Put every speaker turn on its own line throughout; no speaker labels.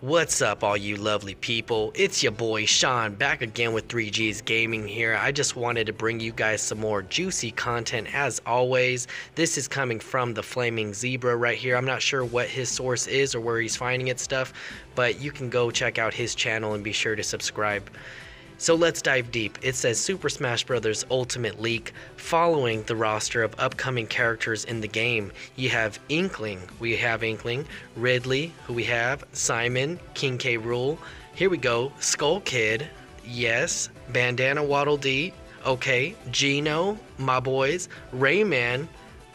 What's up, all you lovely people? It's your boy Sean back again with 3G's Gaming here. I just wanted to bring you guys some more juicy content as always. This is coming from the Flaming Zebra right here. I'm not sure what his source is or where he's finding it stuff, but you can go check out his channel and be sure to subscribe. So let's dive deep. It says Super Smash Bros. Ultimate leak following the roster of upcoming characters in the game. You have Inkling, Ridley, who we have, Simon, King K. Rool. Here we go, Skull Kid, yes, Bandana Waddle Dee, okay, Geno, my boys, Rayman,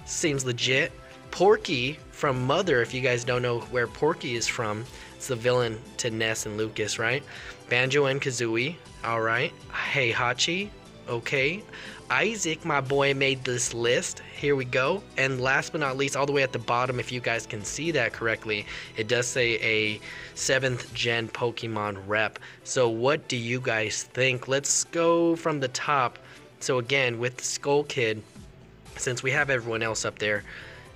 seems legit, Porky from Mother, if you guys don't know where Porky is from. It's the villain to Ness and Lucas, right? Banjo and Kazooie, alright. Heihachi, okay. Isaac, my boy, made this list. Here we go. And last but not least, all the way at the bottom, if you guys can see that correctly, it does say a 7th gen Pokemon rep. So what do you guys think? Let's go from the top. So again, with Skull Kid, since we have everyone else up there,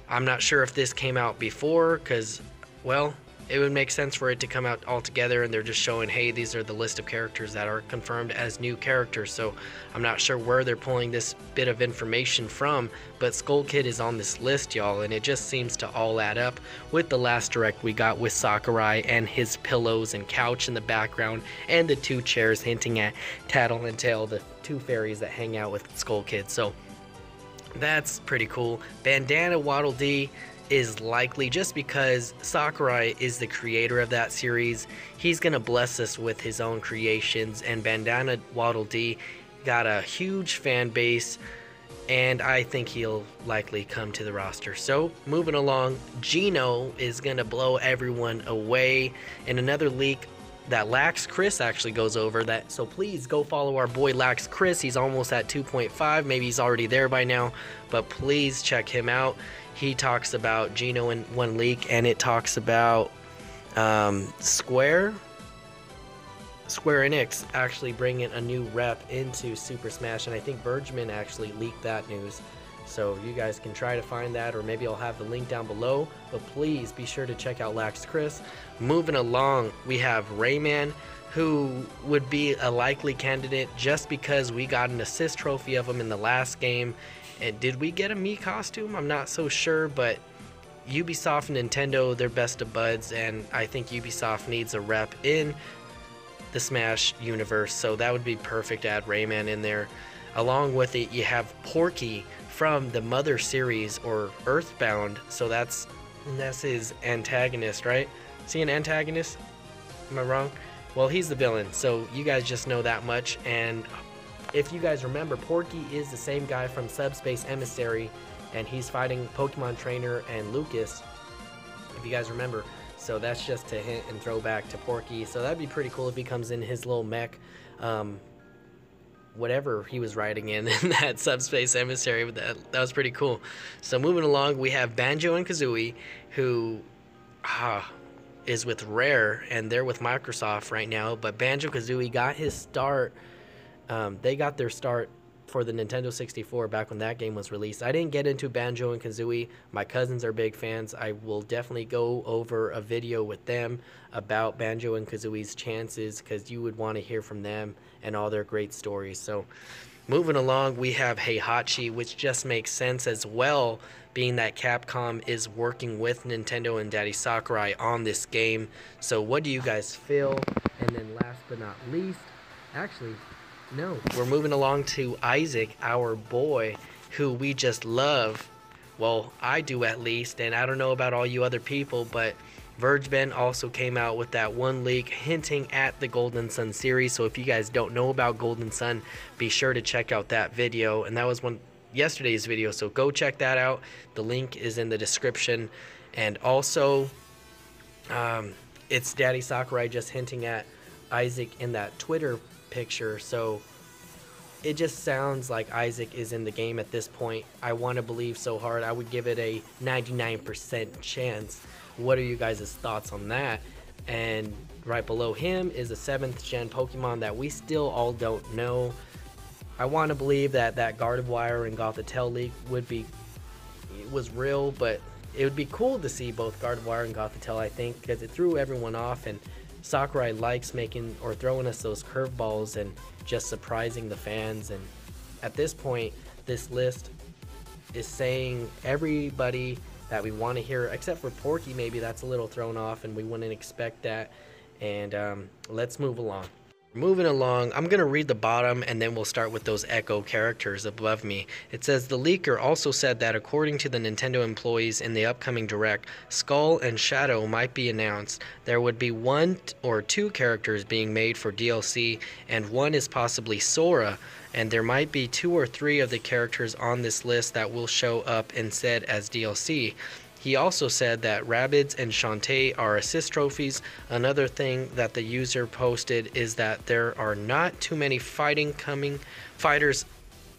I'm not sure if this came out before, because, well, it would make sense for it to come out all together, and they're just showing, hey, these are the list of characters that are confirmed as new characters. So I'm not sure where they're pulling this bit of information from, but Skull Kid is on this list, y'all, and it just seems to all add up with the last direct we got with Sakurai and his pillows and couch in the background, and the 2 chairs hinting at Tattle and Tail, the 2 fairies that hang out with Skull Kid. So that's pretty cool. Bandana Waddle Dee is likely, just because Sakurai is the creator of that series. He's gonna bless us with his own creations, and Bandana Waddle Dee got a huge fan base, and I think he'll likely come to the roster. So moving along, Geno is gonna blow everyone away in another leak that Lax Chris actually goes over that. So please go follow our boy Lax Chris. He's almost at 2.5, maybe he's already there by now, but please check him out. He talks about Geno in one leak, and it talks about Square Enix actually bringing a new rep into Super Smash, and I think Vergeman actually leaked that news. So you guys can try to find that, or maybe I'll have the link down below, but please be sure to check out Lax Chris. Moving along, we have Rayman, who would be a likely candidate just because we got an assist trophy of him in the last game. And did we get a Mii costume? I'm not so sure, but Ubisoft and Nintendo, they're best of buds, and I think Ubisoft needs a rep in the Smash universe, so that would be perfect to add Rayman in there. Along with it, you have Porky from the Mother series, or Earthbound, so that's his antagonist, right? Is he an antagonist? Am I wrong? Well, he's the villain, so you guys just know that much. And if you guys remember, Porky is the same guy from Subspace Emissary, and he's fighting Pokemon Trainer and Lucas, if you guys remember. So that's just to hint and throw back to Porky. So that'd be pretty cool if he comes in his little mech, whatever he was riding in that Subspace Emissary. That was pretty cool. So moving along, we have Banjo and Kazooie, who is with Rare, and they're with Microsoft right now. But Banjo Kazooie got his start. They got their start for the Nintendo 64 back when that game was released. I didn't get into Banjo and Kazooie. My cousins are big fans. I will definitely go over a video with them about Banjo and Kazooie's chances, because you would want to hear from them and all their great stories. So moving along, we have Heihachi, which just makes sense as well, being that Capcom is working with Nintendo and Daddy Sakurai on this game. So what do you guys feel? And then last but not least, actually, no, we're moving along to Isaac, our boy, who we just love. Well, I do at least, and I don't know about all you other people, but Vergeman also came out with that one leak hinting at the Golden Sun series. So if you guys don't know about Golden Sun, be sure to check out that video. And that was yesterday's video, so go check that out. The link is in the description. And also, it's Daddy Sakurai just hinting at Isaac in that Twitter picture, so it just sounds like Isaac is in the game at this point. I want to believe so hard. I would give it a 99% chance. What are you guys' thoughts on that? And right below him is a 7th gen Pokemon that we still all don't know. I want to believe that Gardevoir and Gothitelle leak was real, but it would be cool to see both Gardevoir and Gothitelle, I think, because it threw everyone off, and Sakurai likes making or throwing us those curveballs and just surprising the fans. And at this point, this list is saying everybody that we want to hear, except for Porky. Maybe that's a little thrown off and we wouldn't expect that. And let's move along. Moving along, I'm going to read the bottom and then we'll start with those Echo characters above me. It says, the leaker also said that according to the Nintendo employees in the upcoming Direct, Skull and Shadow might be announced. There would be 1 or 2 characters being made for DLC, and one is possibly Sora, and there might be 2 or 3 of the characters on this list that will show up instead as DLC. He also said that Rabbids and Shantae are assist trophies. Another thing that the user posted is that there are not too many fighters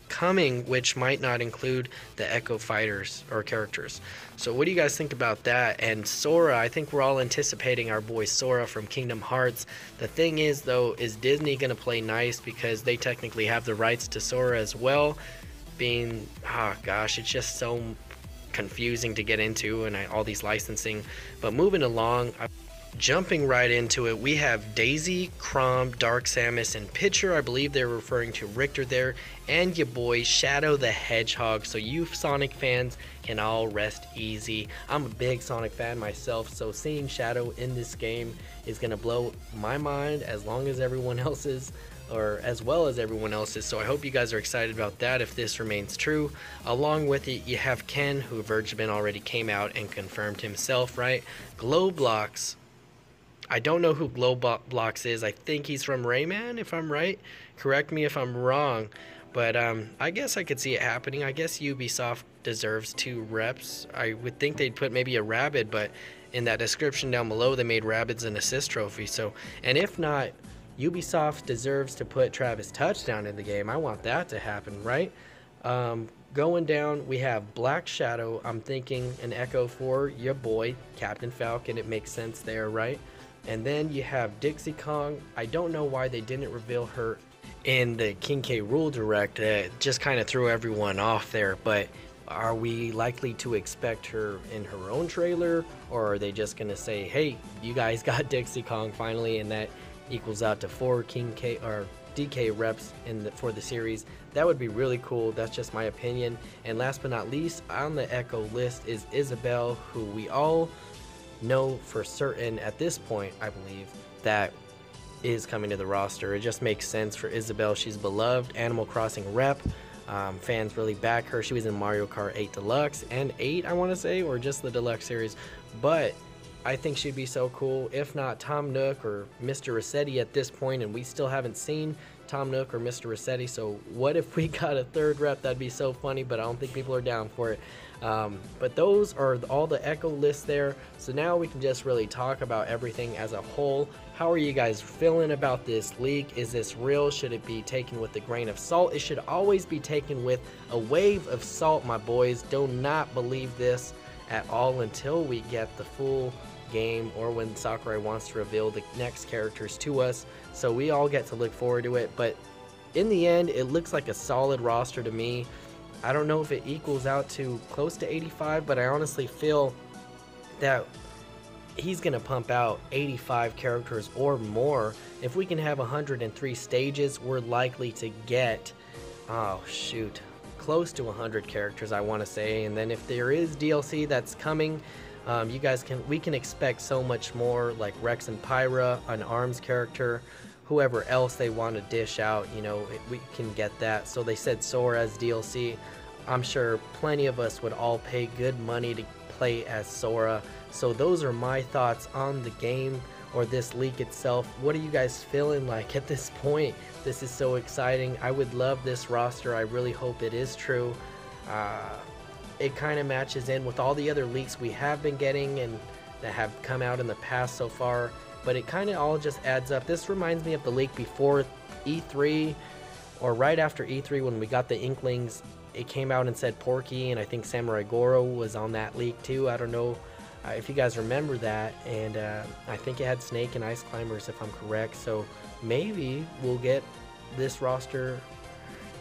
coming, which might not include the Echo fighters or characters. So what do you guys think about that? And Sora, I think we're all anticipating our boy Sora from Kingdom Hearts. The thing is though, is Disney gonna play nice because they technically have the rights to Sora as well? Being, oh gosh, it's just so confusing to get into, and all these licensing. But moving along, jumping right into it, we have Daisy, Chrom, Dark Samus, and Pitcher. I believe they're referring to Richter there, and your boy Shadow the Hedgehog. So you Sonic fans can all rest easy. I'm a big Sonic fan myself, so seeing Shadow in this game is gonna blow my mind as long as everyone else's, or as well as everyone else's. So I hope you guys are excited about that if this remains true. Along with it, you have Ken, who Virgin already came out and confirmed himself, right? Glowblox. I don't know who Glowblox is. I think he's from Rayman, if I'm right. Correct me if I'm wrong. But I guess I could see it happening. I guess Ubisoft deserves 2 reps. I would think they'd put maybe a Rabbid, but in that description down below, they made Rabbids an assist trophy. So, and if not, Ubisoft deserves to put Travis Touchdown in the game. I want that to happen, right? Going down, we have Black Shadow. I'm thinking an Echo for your boy, Captain Falcon. It makes sense there, right? And then you have Dixie Kong. I don't know why they didn't reveal her in the King K. Rool Direct. Just kind of threw everyone off there, but are we likely to expect her in her own trailer, or are they just going to say, hey, you guys got Dixie Kong finally, and that equals out to 4 King K or DK reps for the series? That would be really cool. That's just my opinion. And last but not least, on the Echo list is Isabelle, who we all know for certain at this point, I believe, that is coming to the roster. It just makes sense for Isabelle. She's beloved Animal Crossing rep. Fans really back her. She was in Mario Kart 8 Deluxe and 8, I want to say, or just the Deluxe series. But I think she'd be so cool. If not Tom Nook or Mr. Rossetti at this point, and we still haven't seen Tom Nook or Mr. Rossetti, so what if we got a 3rd rep? That'd be so funny, but I don't think people are down for it. But those are all the Echo lists there. So now we can just really talk about everything as a whole. How are you guys feeling about this leak? Is this real? Should it be taken with a grain of salt? It should always be taken with a wave of salt, my boys. Do not believe this at all until we get the full game, or when Sakurai wants to reveal the next characters to us, so we all get to look forward to it. But in the end, it looks like a solid roster to me. I don't know if it equals out to close to 85, but I honestly feel that he's gonna pump out 85 characters or more. If we can have 103 stages, we're likely to get, oh shoot, close to 100 characters, I want to say. And then if there is DLC that's coming, we can expect so much more, like Rex and Pyra, an ARMS character, whoever else they want to dish out, you know, we can get that. So they said Sora as DLC. I'm sure plenty of us would all pay good money to play as Sora. So those are my thoughts on the game, or this leak itself. What are you guys feeling like at this point? This is so exciting. I would love this roster. I really hope it is true. It kind of matches in with all the other leaks we have been getting and that have come out in the past so far, but it kind of all just adds up. This reminds me of the leak before E3, or right after E3 when we got the Inklings. It came out and said Porky, and I think Samurai Goro was on that leak too. I don't know if you guys remember that, and I think it had Snake and Ice Climbers if I'm correct. So maybe we'll get this roster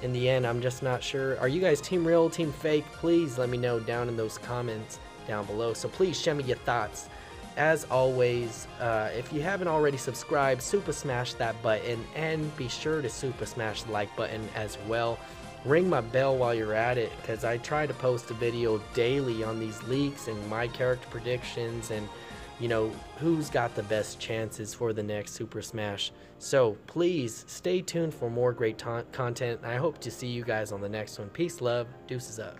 in the end. I'm just not sure. Are you guys team real, team fake? Please let me know down in those comments down below. So please show me your thoughts. As always, if you haven't already subscribed, super smash that button, and be sure to super smash the like button as well. Ring my bell while you're at it, because I try to post a video daily on these leaks and my character predictions, and you know who's got the best chances for the next Super Smash. So please stay tuned for more great content. I hope to see you guys on the next one. Peace, love, deuces up.